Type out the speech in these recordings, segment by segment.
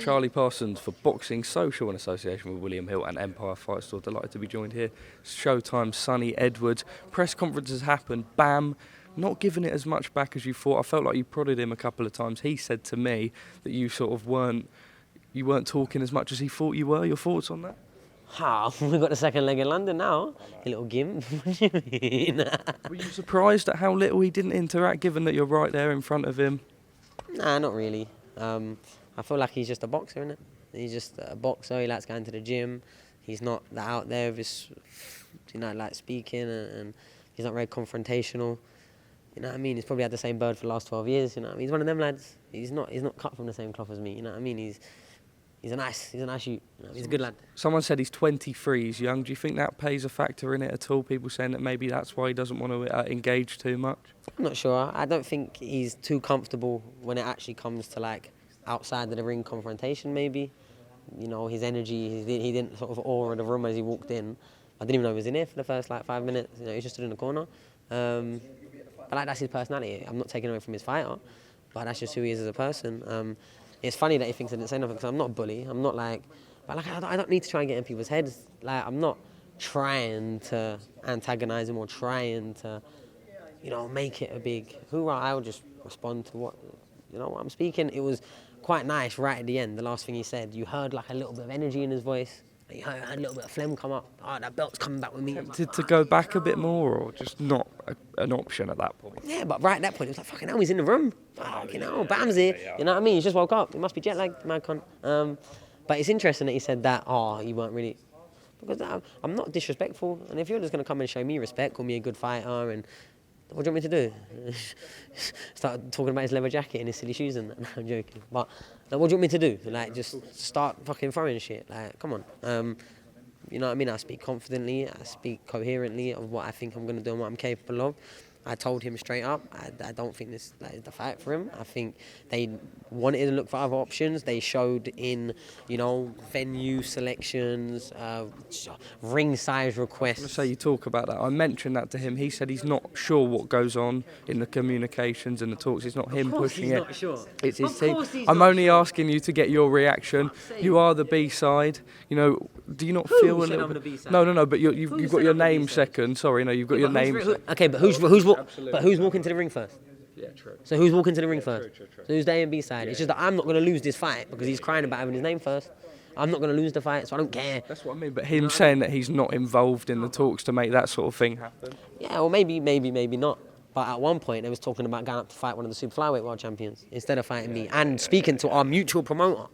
Charlie Parsons for Boxing Social in association with William Hill and Empire Fight Store. Delighted to be joined here. Showtime, Sonny Edwards. Press conference has happened. Bam. Not giving it as much back as you thought. I felt like you prodded him a couple of times. He said to me that you sort of weren't talking as much as he thought you were. Your thoughts on that? We've got the second leg in London now. A little gimp. What do you mean? Were you surprised at how little he didn't interact, given that you're right there in front of him? Nah, not really. I feel like he's just a boxer, innit? He's just a boxer. He likes going to the gym. He's not that out there with his, like speaking, and he's not very confrontational. You know what I mean? He's probably had the same bird for the last 12 years. You know what I mean? He's one of them lads. He's not cut from the same cloth as me. You know what I mean? He's a nice shoot. You know, he's a good lad. Someone said he's 23, he's young. Do you think that plays a factor in it at all? People saying that maybe that's why he doesn't want to engage too much? I'm not sure. I don't think he's too comfortable when it actually comes to like outside of the ring confrontation maybe. You know, his energy, he didn't sort of awe the room as he walked in. I didn't even know he was in here for the first like 5 minutes. You know, he just stood in the corner. But like, that's his personality. I'm not taking away from his fighter, but that's just who he is as a person. It's funny that he thinks I didn't say nothing because I'm not a bully. I'm not like, but like I don't need to try and get in people's heads. Like I'm not trying to antagonize him or trying to, make it a big hoorah. I'll just respond to what I'm speaking. It was quite nice right at the end. The last thing he said, you heard like a little bit of energy in his voice. You heard a little bit of phlegm come up. Oh, that belt's coming back with me. Tempted to go back a bit more, or just not an option at that point? Yeah, but right at that point, it was like, fucking hell, he's in the room. Fucking hell, Bam's here. You know what I mean? He's just woke up. He must be jet lagged, man cunt. But it's interesting that he said that, you weren't really... Because I'm not disrespectful, and if you're just going to come and show me respect, call me a good fighter, and what do you want me to do? Start talking about his leather jacket and his silly shoes and that. No, I'm joking. But like, what do you want me to do? Like, just start fucking throwing shit? Like, come on. You know what I mean? I speak confidently. I speak coherently of what I think I'm going to do and what I'm capable of. I told him straight up, I don't think this is the fight for him. I think they wanted to look for other options. They showed in, venue selections, ring size requests. Let's say you talk about that. I mentioned that to him. He said he's not sure what goes on in the communications and the talks. It's not him pushing it. Not sure. It's his team. I'm only asking you to get your reaction. You are the B-side. Do you not feel a little bit? No. But you've got your name second. Sorry, no, you've got your name. Okay, but who's walking to the ring first? Yeah, true. So who's walking to the ring first? True. So who's the A and B side? It's just that I'm not going to lose this fight because he's crying about having his name first. I'm not going to lose the fight, so I don't care. That's what I mean. But him saying that he's not involved in the talks to make that sort of thing happen. Yeah, or maybe not. But at one point, they was talking about going up to fight one of the super flyweight world champions instead of fighting me and speaking to our mutual promoter.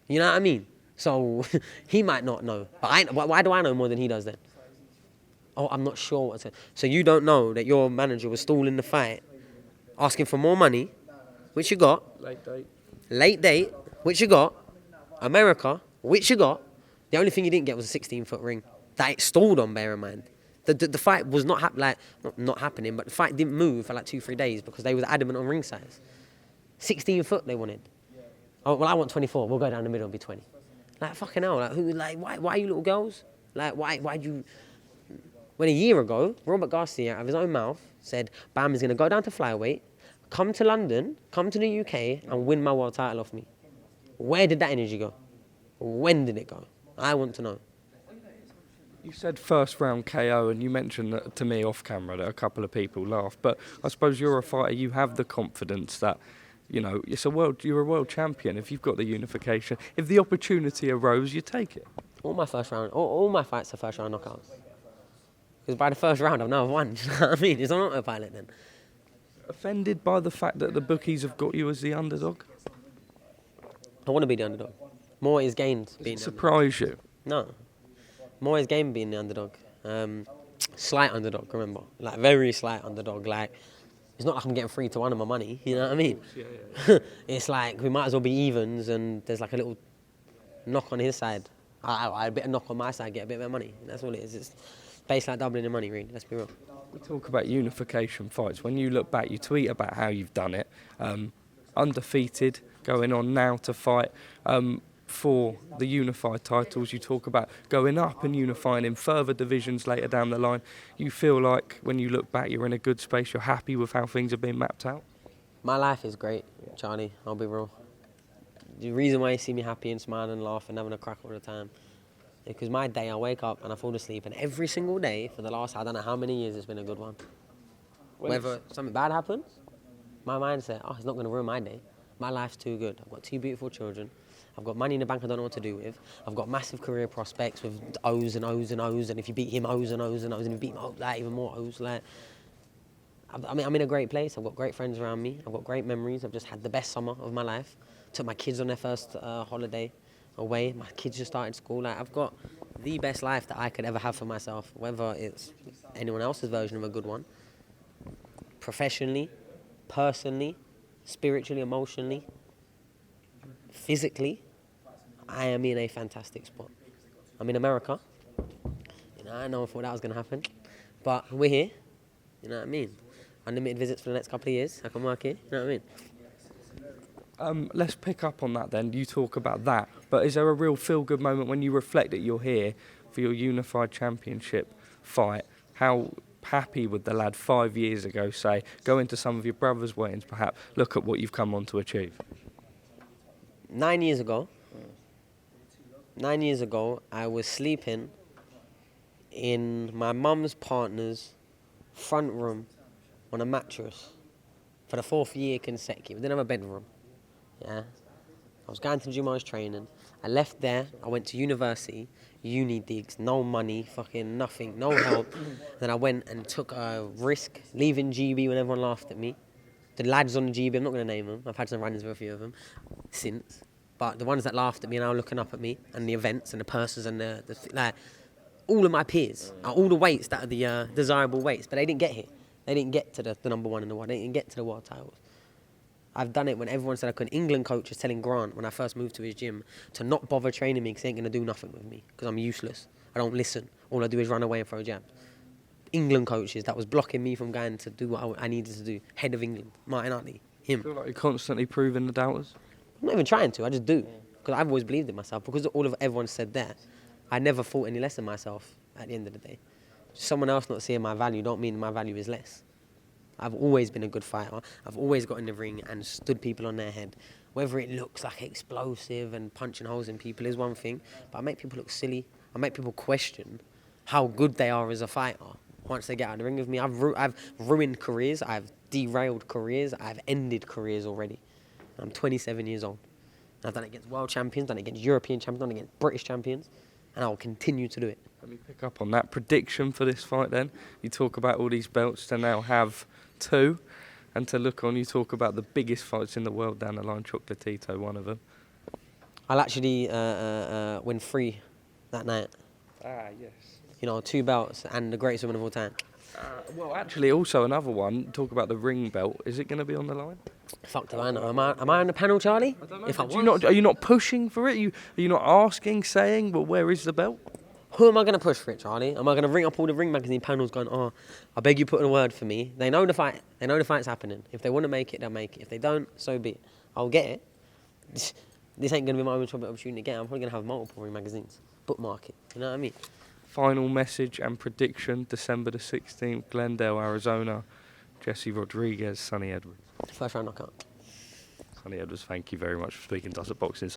You know what I mean? So he might not know. But why do I know more than he does then? Oh, I'm not sure what to say. So you don't know that your manager was stalling the fight, asking for more money, which you got. Late date, which you got. America, which you got. The only thing you didn't get was a 16-foot ring. That it stalled on, bear in mind. The fight was not happening, but the fight didn't move for like 2-3 days because they was adamant on ring size. 16 foot they wanted. Oh, well, I want 24. We'll go down the middle and be 20. Like, fucking hell. Why are you little girls? Like, why do you... When a year ago, Robert Garcia, out of his own mouth, said, Bam is going to go down to flyweight, come to London, come to the UK, and win my world title off me. Where did that energy go? When did it go? I want to know. You said first round KO, and you mentioned that to me off camera that a couple of people laughed. But I suppose you're a fighter. You have the confidence that, you're a world champion. If you've got the unification, if the opportunity arose, you take it. All my fights are first round knockouts. Because by the first round, I've now won. You know what I mean? It's on autopilot then. Offended by the fact that the bookies have got you as the underdog? I want to be the underdog. More is gained being the underdog. Surprise you? No. More is gained being the underdog. Slight underdog, remember. Like, very slight underdog. Like, it's not like I'm getting 3-1 of my money. You know what I mean? Yeah. It's like, we might as well be evens and there's like a little knock on his side. I a bit of knock on my side, get a bit of money. That's all it is. It's based like doubling the money, really. Let's be real. We talk about unification fights. When you look back, you tweet about how you've done it. Undefeated, going on now to fight for the unified titles. You talk about going up and unifying in further divisions later down the line. You feel like when you look back, you're in a good space. You're happy with how things have been mapped out? My life is great, Charlie. I'll be real. The reason why you see me happy and smiling and laughing, having a crack all the time, because my day, I wake up and I fall asleep, and every single day for the last, I don't know how many years, it's been a good one. Whether something bad happens, my mindset, oh, it's not going to ruin my day. My life's too good. I've got 2 beautiful children. I've got money in the bank I don't know what to do with. I've got massive career prospects with O's and O's and O's, and if you beat him, O's and O's and O's, and if you beat him, oh, like, even more O's. Like, I'm in a great place. I've got great friends around me. I've got great memories. I've just had the best summer of my life. Took my kids on their first holiday away. My kids just started school. Like, I've got the best life that I could ever have for myself, whether it's anyone else's version of a good one. Professionally, personally, spiritually, emotionally, physically, I am in a fantastic spot. I'm in America. You know, I know I thought that was going to happen, but we're here. You know what I mean? Unlimited visits for the next couple of years. I can work here. You know what I mean? Let's pick up on that then. You talk about that, but is there a real feel-good moment when you reflect that you're here for your unified championship fight? How happy would the lad 5 years ago say, go into some of your brother's weigh-ins perhaps, look at what you've come on to achieve? 9 years ago, 9 years ago, I was sleeping in my mum's partner's front room on a mattress for the 4th year consecutive. I didn't have a bedroom. Yeah, I was going to the gym, I was training. I left there, I went to university, uni digs, no money, fucking nothing, no help. Then I went and took a risk, leaving GB when everyone laughed at me. The lads on the GB, I'm not going to name them, I've had some run-ins with a few of them since. But the ones that laughed at me and are looking up at me, and the events and the purses and like, all of my peers, all the weights that are the desirable weights, but they didn't get here. They didn't get to the number 1 in the world. They didn't get to the world titles. I've done it when everyone said I couldn't. England coach was telling Grant when I first moved to his gym to not bother training me because he ain't going to do nothing with me because I'm useless. I don't listen. All I do is run away and throw jabs. England coaches that was blocking me from going to do what I needed to do. Head of England, Martin Utley, him. I feel like you're constantly proving the doubters. I'm not even trying to. I just do because I've always believed in myself. Because all of everyone said that, I never thought any less of myself at the end of the day. Someone else not seeing my value don't mean my value is less. I've always been a good fighter. I've always got in the ring and stood people on their head. Whether it looks like explosive and punching holes in people is one thing, but I make people look silly. I make people question how good they are as a fighter once they get out of the ring with me. I've ruined careers. I've derailed careers. I've ended careers already. I'm 27 years old. And I've done it against world champions, done it against European champions, done it against British champions, and I will continue to do it. Let me pick up on that prediction for this fight then. You talk about all these belts to now have 2, and to look on, you talk about the biggest fights in the world down the line, Chocolatito, one of them. I'll actually win 3 that night. Ah, yes. You know, 2 belts and the greatest woman of all time. Well, actually, also another one, talk about the ring belt. Is it going to be on the line? Fuck do I know? Am I on the panel, Charlie? I don't know. If I Are you not pushing for it? Are you not asking, saying, well, where is the belt? Who am I going to push for it, Charlie? Am I going to ring up all the Ring magazine panels going, oh, I beg you put in a word for me? They know the fight. They know the fight's happening. If they want to make it, they'll make it. If they don't, so be it. I'll get it. This ain't going to be my only opportunity again. I'm probably going to have multiple Ring magazines. Bookmark it. You know what I mean? Final message and prediction, December the 16th, Glendale, Arizona. Jesse Rodriguez, Sonny Edwards. First round knockout. Sonny Edwards, thank you very much for speaking to us at Boxing